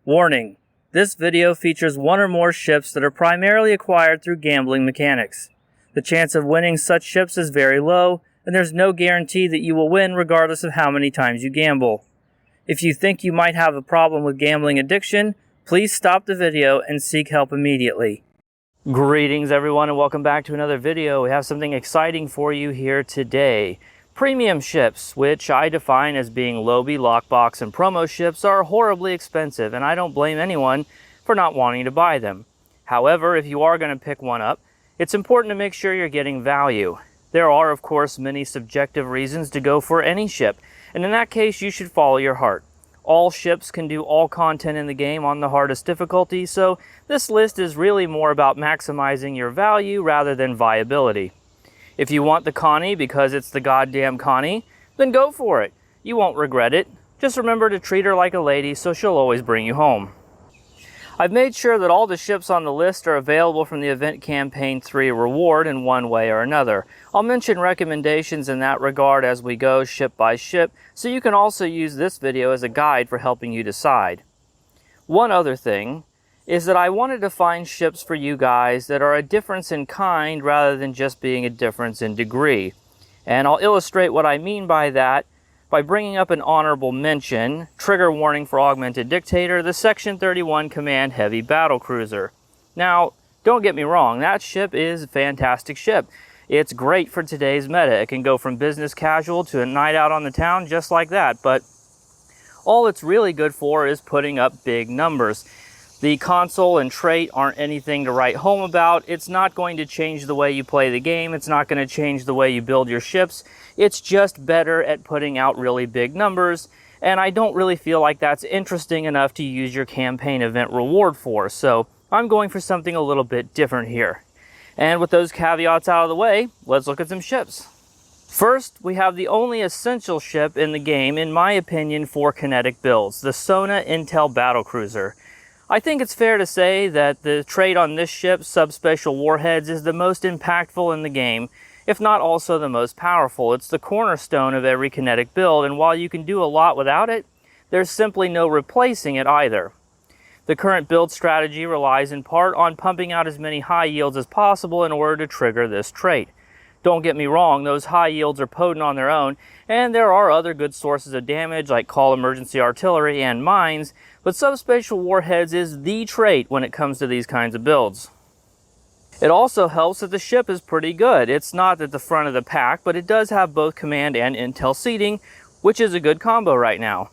Warning: this video features one or more ships that are primarily acquired through gambling mechanics. The chance of winning such ships is very low, and there's no guarantee that you will win regardless of how many times you gamble. If you think you might have a problem with gambling addiction, please stop the video and seek help immediately. Greetings everyone and welcome back to another video. We have something exciting for you here today. Premium ships, which I define as being Lobby, Lockbox, and Promo ships, are horribly expensive, and I don't blame anyone for not wanting to buy them. However, if you are going to pick one up, it's important to make sure you're getting value. There are, of course, many subjective reasons to go for any ship, and in that case, you should follow your heart. All ships can do all content in the game on the hardest difficulty, so this list is really more about maximizing your value rather than viability. If you want the Connie because it's the goddamn Connie, then go for it. You won't regret it. Just remember to treat her like a lady so she'll always bring you home. I've made sure that all the ships on the list are available from the Event Campaign 3 reward in one way or another. I'll mention recommendations in that regard as we go ship by ship, so you can also use this video as a guide for helping you decide. One other thing is that I wanted to find ships for you guys that are a difference in kind rather than just being a difference in degree. And I'll illustrate what I mean by that by bringing up an honorable mention, trigger warning for Augmented Dictator, the Section 31 Command Heavy Battlecruiser. Now, don't get me wrong, that ship is a fantastic ship. It's great for today's meta. It can go from business casual to a night out on the town just like that, but all it's really good for is putting up big numbers. The console and trait aren't anything to write home about. It's not going to change the way you play the game. It's not going to change the way you build your ships. It's just better at putting out really big numbers, and I don't really feel like that's interesting enough to use your campaign event reward for, so I'm going for something a little bit different here. And with those caveats out of the way, let's look at some ships. First, we have the only essential ship in the game, in my opinion, for kinetic builds, the Sona Intel Battlecruiser. I think it's fair to say that the trait on this ship, Subspatial Warheads, is the most impactful in the game, if not also the most powerful. It's the cornerstone of every kinetic build, and while you can do a lot without it, there's simply no replacing it either. The current build strategy relies in part on pumping out as many high yields as possible in order to trigger this trait. Don't get me wrong, those high yields are potent on their own, and there are other good sources of damage like call emergency artillery and mines, but Subspatial Warheads is the trait when it comes to these kinds of builds. It also helps that the ship is pretty good. It's not at the front of the pack, but it does have both command and intel seating, which is a good combo right now.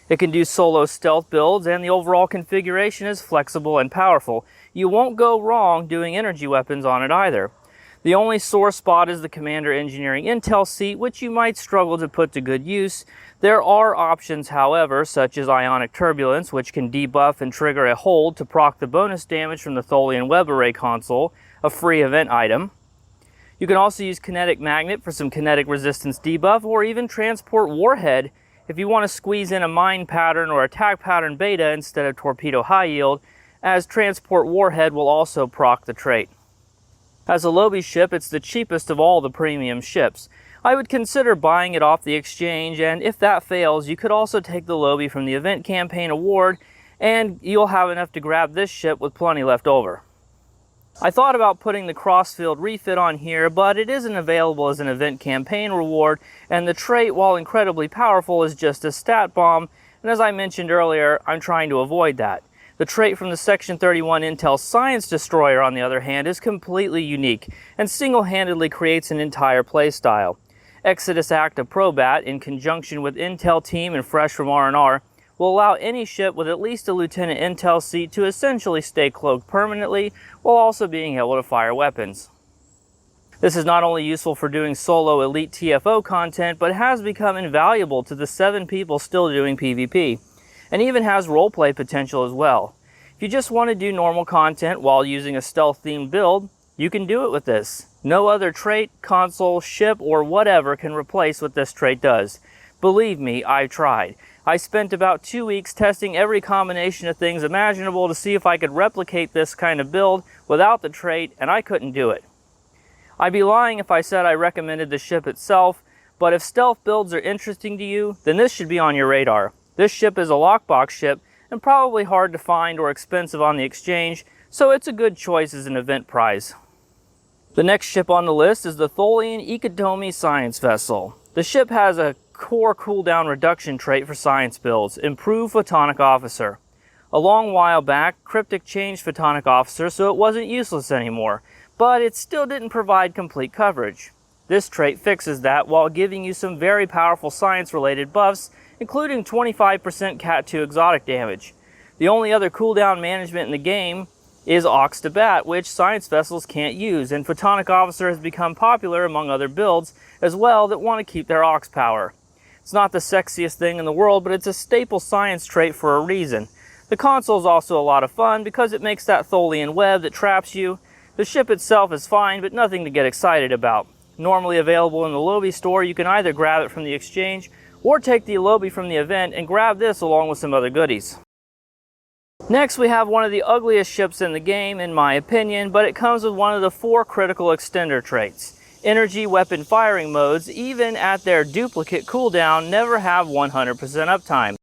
It can do solo stealth builds, and the overall configuration is flexible and powerful. You won't go wrong doing energy weapons on it either. The only sore spot is the Commander Engineering Intel seat, which you might struggle to put to good use. There are options, however, such as Ionic Turbulence, which can debuff and trigger a hold to proc the bonus damage from the Tholian Web Array console, a free event item. You can also use Kinetic Magnet for some kinetic resistance debuff, or even Transport Warhead if you want to squeeze in a mine pattern or attack pattern beta instead of torpedo high yield, as Transport Warhead will also proc the trait. As a Lobby ship, it's the cheapest of all the premium ships. I would consider buying it off the exchange, and if that fails, you could also take the Lobby from the Event Campaign award, and you'll have enough to grab this ship with plenty left over. I thought about putting the Crossfield refit on here, but it isn't available as an Event Campaign reward, and the trait, while incredibly powerful, is just a stat bomb, and as I mentioned earlier, I'm trying to avoid that. The trait from the Section 31 Intel Science Destroyer, on the other hand, is completely unique and single-handedly creates an entire playstyle. Exodus Acta Probat, in conjunction with Intel Team and Fresh from R&R, will allow any ship with at least a Lieutenant Intel seat to essentially stay cloaked permanently while also being able to fire weapons. This is not only useful for doing solo elite TFO content, but has become invaluable to the 7 people still doing PvP. And even has roleplay potential as well. If you just want to do normal content while using a stealth-themed build, you can do it with this. No other trait, console, ship, or whatever can replace what this trait does. Believe me, I've tried. I spent about 2 weeks testing every combination of things imaginable to see if I could replicate this kind of build without the trait, and I couldn't do it. I'd be lying if I said I recommended the ship itself, but if stealth builds are interesting to you, then this should be on your radar. This ship is a lockbox ship, and probably hard to find or expensive on the exchange, so it's a good choice as an event prize. The next ship on the list is the Tholian Iktomi science vessel. The ship has a core cooldown reduction trait for science builds, Improved Photonic Officer. A long while back, Cryptic changed Photonic Officer so it wasn't useless anymore, but it still didn't provide complete coverage. This trait fixes that while giving you some very powerful science-related buffs, including 25% Cat 2 exotic damage. The only other cooldown management in the game is Aux to Bat, which science vessels can't use, and Photonic Officer has become popular among other builds as well that want to keep their Aux power. It's not the sexiest thing in the world, but it's a staple science trait for a reason. The console is also a lot of fun because it makes that Tholian web that traps you. The ship itself is fine, but nothing to get excited about. Normally available in the Lobby store, you can either grab it from the exchange or take the Lobby from the event and grab this along with some other goodies. Next, we have one of the ugliest ships in the game, in my opinion, but it comes with one of the 4 critical extender traits. Energy weapon firing modes, even at their duplicate cooldown, never have 100% uptime.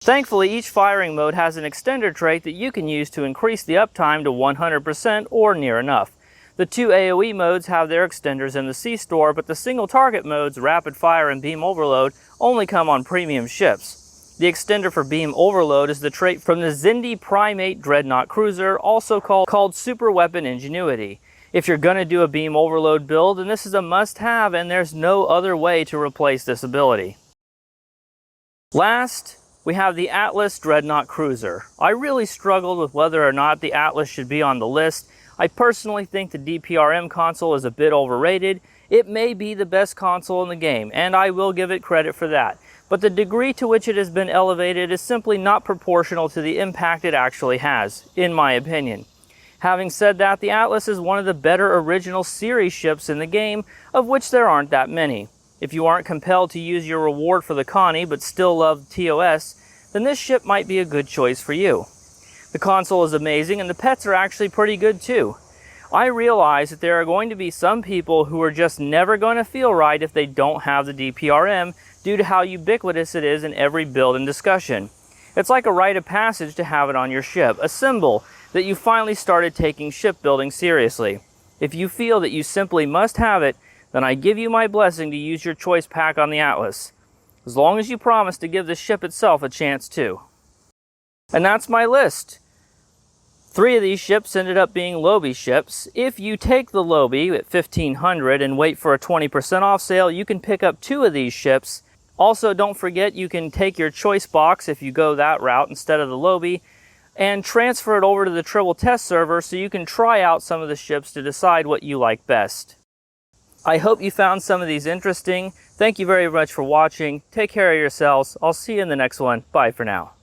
Thankfully, each firing mode has an extender trait that you can use to increase the uptime to 100% or near enough. The 2 AoE modes have their extenders in the C-store, but the single target modes, Rapid Fire and Beam Overload, only come on premium ships. The extender for Beam Overload is the trait from the Xindi Primate Dreadnought Cruiser, also called Super Weapon Ingenuity. If you're going to do a Beam Overload build, then this is a must-have, and there's no other way to replace this ability. Last, we have the Atlas Dreadnought Cruiser. I really struggled with whether or not the Atlas should be on the list. I personally think the DPRM console is a bit overrated. It may be the best console in the game, and I will give it credit for that. But the degree to which it has been elevated is simply not proportional to the impact it actually has, in my opinion. Having said that, the Atlas is one of the better original series ships in the game, of which there aren't that many. If you aren't compelled to use your reward for the Connie but still love TOS, then this ship might be a good choice for you. The console is amazing and the pets are actually pretty good too. I realize that there are going to be some people who are just never going to feel right if they don't have the DPRM due to how ubiquitous it is in every build and discussion. It's like a rite of passage to have it on your ship, a symbol that you finally started taking shipbuilding seriously. If you feel that you simply must have it, then I give you my blessing to use your choice pack on the Atlas, as long as you promise to give the ship itself a chance too. And that's my list. 3 of these ships ended up being Lobby ships. If you take the Lobby at $1,500 and wait for a 20% off sale, you can pick up 2 of these ships. Also, don't forget you can take your choice box if you go that route instead of the Lobby and transfer it over to the Tribble test server so you can try out some of the ships to decide what you like best. I hope you found some of these interesting. Thank you very much for watching. Take care of yourselves. I'll see you in the next one. Bye for now.